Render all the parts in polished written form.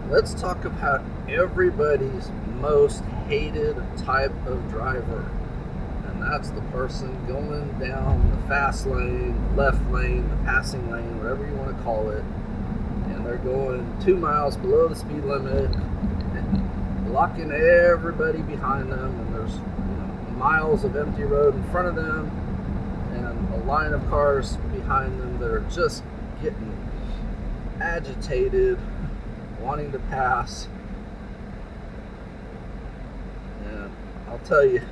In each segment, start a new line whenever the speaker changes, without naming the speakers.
Let's talk about everybody's most hated type of driver. And that's the person going down the fast lane, left lane, the passing lane, whatever you want to call it. And they're going 2 miles below the speed limit and blocking everybody behind them. And there's miles of empty road in front of them and a line of cars behind them that are just getting agitated, wanting to pass. And I'll tell you,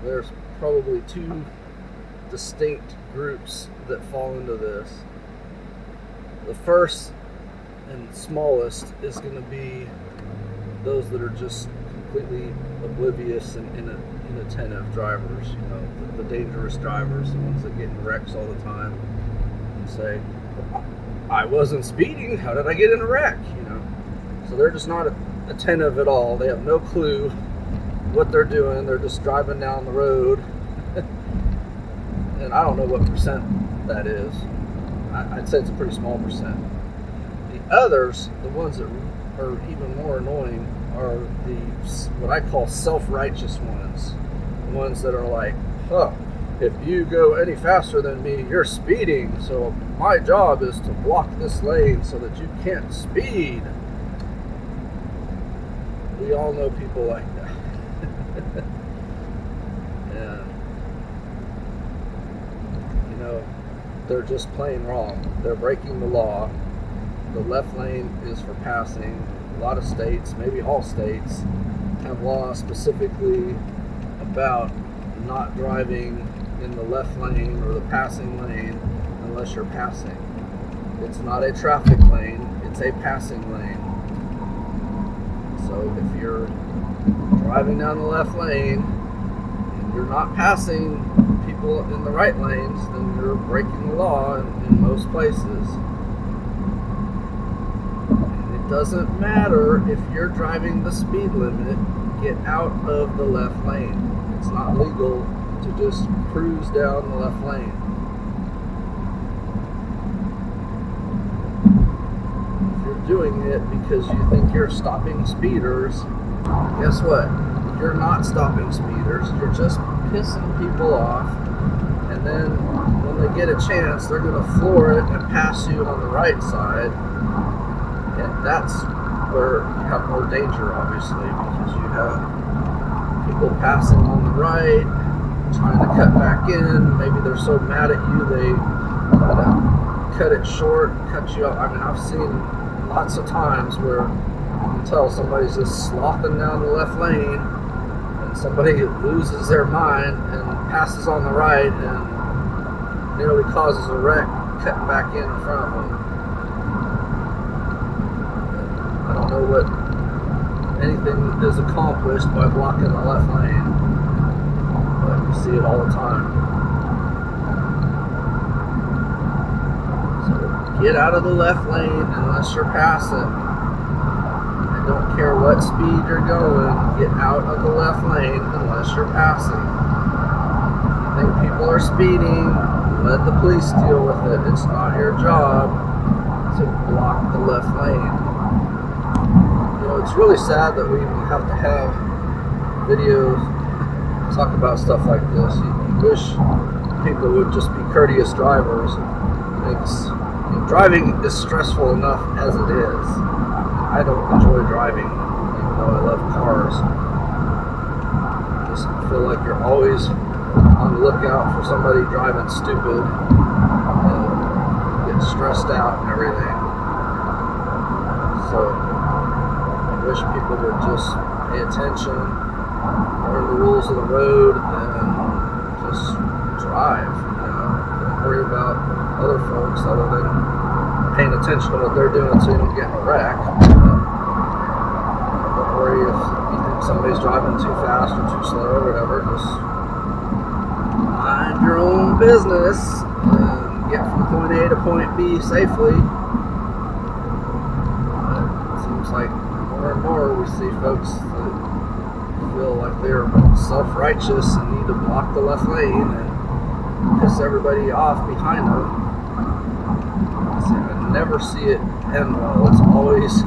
there's probably two distinct groups that fall into this. The first and smallest is going to be those that are just completely oblivious and inattentive drivers, the dangerous drivers, the ones that get in wrecks all the time and say, I wasn't speeding, how did I get in a wreck? So they're just not attentive at all. They have no clue what they're doing. They're just driving down the road. And I don't know what percent that is. I'd say it's a pretty small percent. The others, the ones that are even more annoying, are the what I call self-righteous ones. The ones that are like, if you go any faster than me, you're speeding. So my job is to block this lane so that you can't speed. We all know people like that. And, they're just plain wrong. They're breaking the law. The left lane is for passing. A lot of states, maybe all states, have laws specifically about not driving in the left lane or the passing lane unless you're passing. It's not a traffic lane, it's a passing lane. So if you're driving down the left lane and you're not passing people in the right lanes, then you're breaking the law in most places. And it doesn't matter if you're driving the speed limit, get out of the left lane. It's not legal to just cruise down the left lane. If you're doing it because you think you're stopping speeders, guess what? You're not stopping speeders. You're just pissing people off. And then when they get a chance, they're going to floor it and pass you on the right side. And that's where you have more danger, obviously, because you have people passing on the right, trying to cut back in. Maybe they're so mad at you they cut it short, cut you up. I mean, I've seen lots of times where you can tell somebody's just slothing down the left lane and somebody loses their mind and passes on the right and nearly causes a wreck cutting back in front of them. I don't know what anything is accomplished by blocking the left lane, but you see it all the time. So get out of the left lane unless you're passing. And don't care what speed you're going, get out of the left lane unless you're passing. If you think people are speeding, let the police deal with it. It's not your job to block the left lane. It's really sad that we even have to have videos talk about stuff like this. You wish people would just be courteous drivers. Driving is stressful enough as it is. I don't enjoy driving, even though I love cars. I just feel like you're always on the lookout for somebody driving stupid and get stressed out and everything. So I wish people would just pay attention, learn the rules of the road, and just drive. Don't worry about other folks other than paying attention to what they're doing so you don't get in a wreck. Don't worry if you think somebody's driving too fast or too slow or whatever. Just mind your own business and get from point A to point B safely. But it seems like more and more we see folks that feel like they're self-righteous and need to block the left lane and piss everybody off behind them. I never see it end well. It's always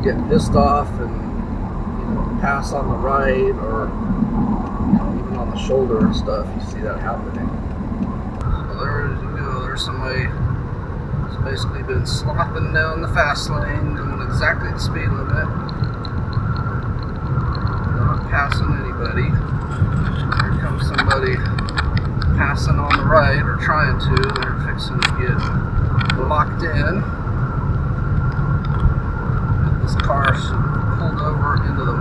get pissed off and pass on the right, or even on the shoulder and stuff. You see that happening. So there you go. There's somebody who's basically been slopping down the fast lane, doing exactly the speed limit, not passing anybody. Here comes somebody passing on the right, or trying to. They're fixing to get locked in. This car should have pulled over into the